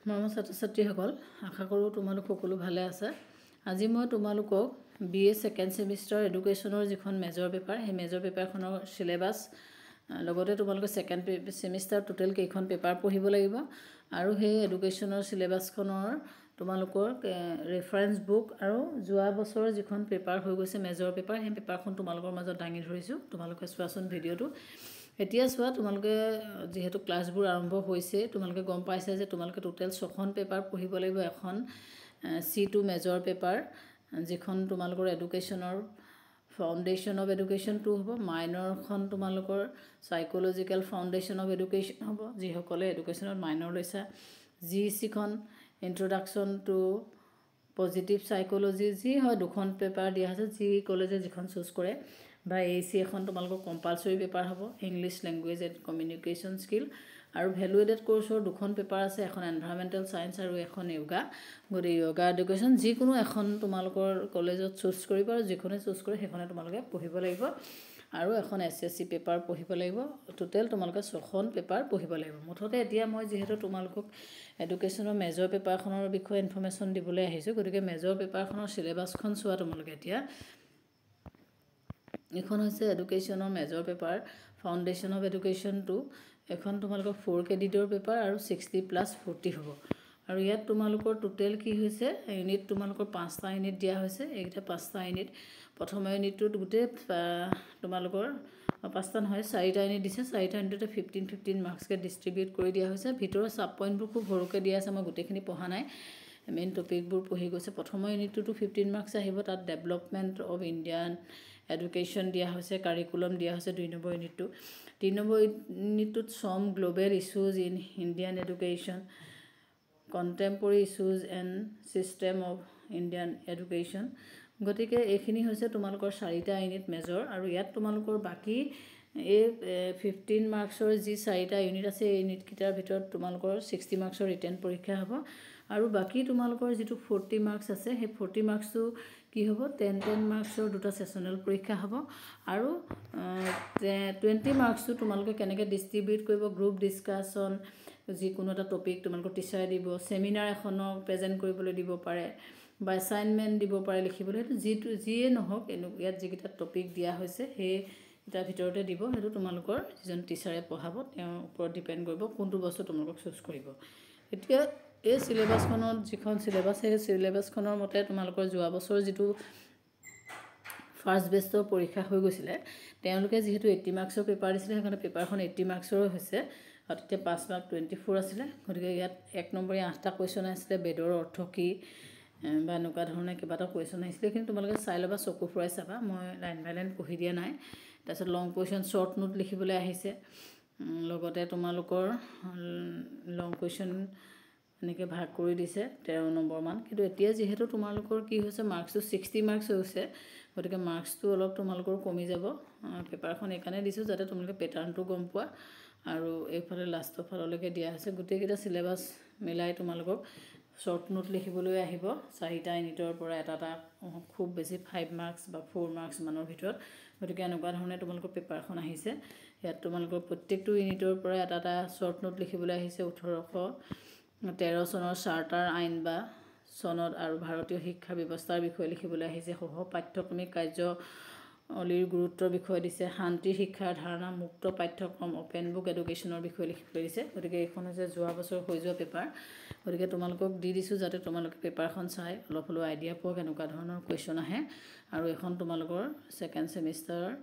মৰমৰ ছাত্ৰ-ছাত্ৰীসকল আশা কৰোঁ তোমালোক সকলো ভালে আছে। আজি মই তোমালোকক BA সেকেন্ড সেমিস্টাৰ এডুকেশ্যনৰ যিখন মেজৰ পেপাৰ সেই মেজৰ পেপাৰখনৰ সিলেবাস লগতে তোমালোকে সেকেন্ড সেমিস্টাৰ টোটাল কেইখন পেপাৰ পঢ়িব লাগিব আৰু সেই এডুকেশ্যনৰ সিলেবাসখনৰ তোমালোকৰ ৰেফাৰেন্স বুক আৰু যোৱা বছৰৰ যিখন পেপাৰ হৈ গৈছে মেজৰ পেপাৰ সেই পেপাৰখন তোমালোকৰ মাজত দাঙি ধৰিছোঁ। তোমালোকে চোৱাচোন ভিডিঅ'টো। এতিয়া চোৱা, তোমালোকে যেহেতু ক্লাছবোৰ আৰম্ভ হৈছে তোমালোকে গম পাইছে যে তোমালোকে টোটাল 6খন পেপাৰ পঢ়িব লাগিব। এখন C2 মেজৰ পেপাৰ যিখন তোমালোকৰ এডুকেশ্যনৰ ফাউণ্ডেশ্যন অফ এডুকেশ্যন 2 হ'ব। মাইনৰখন তোমালোকৰ সাইকোলজিক্যাল ফাউণ্ডেশ্যন অফ এডুকেশ্যন হ'ব যিসকলে এডুকেশ্যনত মাইনৰ লৈছা। GEC-খন ইন্ট্ৰডাকশ্যন টু পজিটিভ সাইকোলজি যি হয় দুখন পেপাৰ দিয়া আছে, যি কলেজে যিখন চুজ কৰে। বা AC এখন তোমালোকৰ কম্পালসৰি পেপাৰ হ'ব, English language and communication skill. আৰু ভেলু এডেড কোৰ্ছৰ দুখন পেপাৰ আছে, এখন এনভাইৰনমেণ্টেল ছায়েন্স আৰু এখন য়োগা। গতিকে য়োগা এডুকেশ্যন যিকোনো এখন তোমালোকৰ কলেজত চুজ কৰিব আৰু যিখনে চুজ কৰে সেইখনে তোমালোকে পঢ়িব লাগিব। আৰু এখন SSC পেপাৰ পঢ়িব লাগিব। টোটেল তোমালোকে 6খন পেপাৰ পঢ়িব লাগিব। মুঠতে এতিয়া মই যিহেতু তোমালোকক এডুকেশ্যনৰ মেজৰ পেপাৰখনৰ বিষয়ে ইনফৰমেশ্যন দিবলৈ আহিছোঁ, গতিকে মেজৰ পেপাৰখনৰ সিলেবাসখন চোৱা তোমালোকে এতিয়া। এখন হৈছে এডুকেশ্যনৰ major paper foundation of education 2। এখন তোমালোকৰ 4 ক্ৰেডিটৰ পেপাৰ আৰু 60+40 হ'ব। আৰু ইয়াত তোমালোকৰ টোটেল কি হৈছে, ইউনিট তোমালোকৰ 5টা ইউনিট দিয়া হৈছে। এইকেইটা 5টা ইউনিট। প্ৰথম ইউনিটটোত গোটেই তোমালোকৰ 5টা নহয় 4টা ইউনিট দিছে। 4টা ইউনিটতে 15 মাৰ্কছকৈ ডিষ্ট্ৰিবিউট কৰি দিয়া হৈছে। ভিতৰৰ সাব পইণ্টবোৰ খুব সৰুকৈ দিয়া আছে, মই গোটেইখিনি পঢ়া নাই, মেইন টপিকবোৰ পঢ়ি গৈছে। প্ৰথম ইউনিটটোতো 15 মাৰ্কছ আহিব। তাত ডেভেলপমেণ্ট অফ ইণ্ডিয়ান এডুকেশ্যন দিয়া হৈছে, কাৰিকুলাম দিয়া হৈছে 2 নম্বৰ ইউনিটটো। 3 নম্বৰ ইউনিটটোত সম global issues in Indian education, কণ্টেম্পৰৰী issues and system of Indian education. গতিকে এইখিনি হৈছে তোমালোকৰ 4টা ইউনিট মেজৰ। আৰু ইয়াত তোমালোকৰ বাকী এই 15 মাৰ্কছৰ যি 4টা ইউনিট আছে এই ইউনিটকেইটাৰ ভিতৰত তোমালোকৰ 60 মাৰ্কছৰ ৰিটেন পৰীক্ষা হ'ব। আৰু বাকী তোমালোকৰ যিটো 40 মাৰ্কছ আছে সেই 40 মাৰ্কছটো কি হ'ব, 10 মাৰ্কছৰ 2টা ছেছনেল পৰীক্ষা হ'ব। আৰু 20 মাৰ্কছটো তোমালোকে কেনেকৈ ডিষ্ট্ৰিবিউট কৰিব, গ্ৰুপ ডিছকাশ্যন, যিকোনো এটা টপিক তোমালোকৰ টিচাৰে দিব, ছেমিনাৰ এখনক প্ৰেজেণ্ট কৰিবলৈ দিব পাৰে বা এছাইনমেণ্ট দিব পাৰে লিখিবলৈ। সেইটো যিয়ে নহওক, ইয়াত যিকেইটা টপিক দিয়া হৈছে সেইকেইটাৰ ভিতৰতে দিব। সেইটো তোমালোকৰ যিজন টিচাৰে পঢ়াব তেওঁৰ ওপৰত ডিপেণ্ড কৰিব কোনটো বস্তু তোমালোকক চুজ কৰিব। এতিয়া এই সিলেবাসখনত যিখন সিলেবাস সেই সিলেবাসখনৰ মতে তোমালোকৰ যোৱা বছৰ যিটো ফাৰ্ষ্ট বেষ্টৰ পৰীক্ষা হৈ গৈছিলে তেওঁলোকে যিহেতু 80 মাৰ্কছৰ পেপাৰ দিছিলে, সেইকাৰণে পেপাৰখন 80 মাৰ্কছৰ হৈছে। আৰু তেতিয়া 5 মাৰ্ক 24 আছিলে। গতিকে ইয়াত 1 নম্বৰী 8টা কুৱেশ্যন আহিছিলে, বেদৰ অৰ্থ কি বা এনেকুৱা ধৰণে কিবা এটা কুৱেশ্যন আহিছিলে। কিন্তু তোমালোকে চাই ল'বা, চকু ফুৰাই চাবা, মই লাইন বাই লাইন পঢ়ি দিয়া নাই। তাৰপিছত লং কুৱেশ্যন শ্বৰ্ট নোট লিখিবলৈ আহিছে। লগতে তোমালোকৰ লং কুৱেশ্যন এনেকৈ ভাগ কৰি দিছে 13 নম্বৰমান। কিন্তু এতিয়া যিহেতু তোমালোকৰ কি হৈছে, মাৰ্কছটো 60 মাৰ্কছ হৈছে, গতিকে মাৰ্কছটো অলপ তোমালোকৰ কমি যাব। পেপাৰখন এইকাৰণে দিছোঁ যাতে তোমালোকে পেটাৰ্ণটো গম পোৱা। আৰু এইফালে লাষ্টৰ ফাললৈকে দিয়া হৈছে। গোটেইকেইটা চিলেবাছ মিলাই তোমালোকক শ্বৰ্ট নোট লিখিবলৈ আহিব 4টা ইউনিটৰ পৰা এটা খুব বেছি 5 মাৰ্কছ বা 4 মাৰ্কছ মানৰ ভিতৰত। গতিকে এনেকুৱা ধৰণে তোমালোকৰ পেপাৰখন আহিছে। ইয়াত তোমালোকৰ প্ৰত্যেকটো ইউনিটৰ পৰা এটা শ্বৰ্ট নোট লিখিবলৈ আহিছে। 1813 চনৰ চাৰ্টাৰ আইন বা চনত আৰু ভাৰতীয় শিক্ষা ব্যৱস্থাৰ বিষয়ে লিখিবলৈ আহিছে। সহ পাঠ্যক্ৰমিক কাৰ্যৱলীৰ গুৰুত্বৰ বিষয়ে দিছে। শান্তি শিক্ষাৰ ধাৰণা, মুক্ত পাঠ্যক্ৰম, অপেন বুক এডুকেশ্যনৰ বিষয়ে লিখিবলৈ দিছে। গতিকে এইখন হৈছে যোৱা বছৰ হৈ যোৱা পেপাৰ। গতিকে তোমালোকক দি দিছোঁ যাতে তোমালোকে পেপাৰখন চাই অলপ হ'লেও আইডিয়া পোৱা কেনেকুৱা ধৰণৰ কুৱেশ্যন আহে। আৰু এইখন তোমালোকৰ সেকেন্ড ছেমিষ্টাৰৰ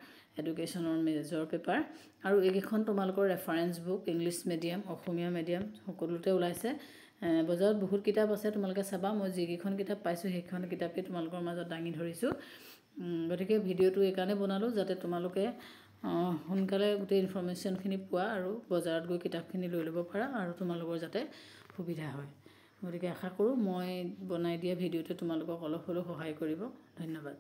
এডুকেশ্যনৰ মেজৰ পেপাৰ। আৰু এইকেইখন তোমালোকৰ ৰেফাৰেন্স বুক ইংলিছ মিডিয়াম, অসমীয়া মিডিয়াম সকলোতে ওলাইছে। বজাৰত বহুত কিতাপ আছে, তোমালোকে চাবা। মই যিকেইখন কিতাপ পাইছোঁ সেইখন কিতাপেই তোমালোকৰ মাজত দাঙি ধৰিছোঁ। গতিকে ভিডিঅ'টো এইকাৰণে বনালোঁ যাতে তোমালোকে সোনকালে গোটেই ইনফৰমেশ্যনখিনি পোৱা আৰু বজাৰত গৈ কিতাপখিনি লৈ ল'ব পাৰা আৰু তোমালোকৰ যাতে সুবিধা হয়। গতিকে আশা কৰোঁ মই বনাই দিয়া ভিডিঅ'টোৱে তোমালোকক অলপ হ'লেও সহায় কৰিব। ধন্যবাদ।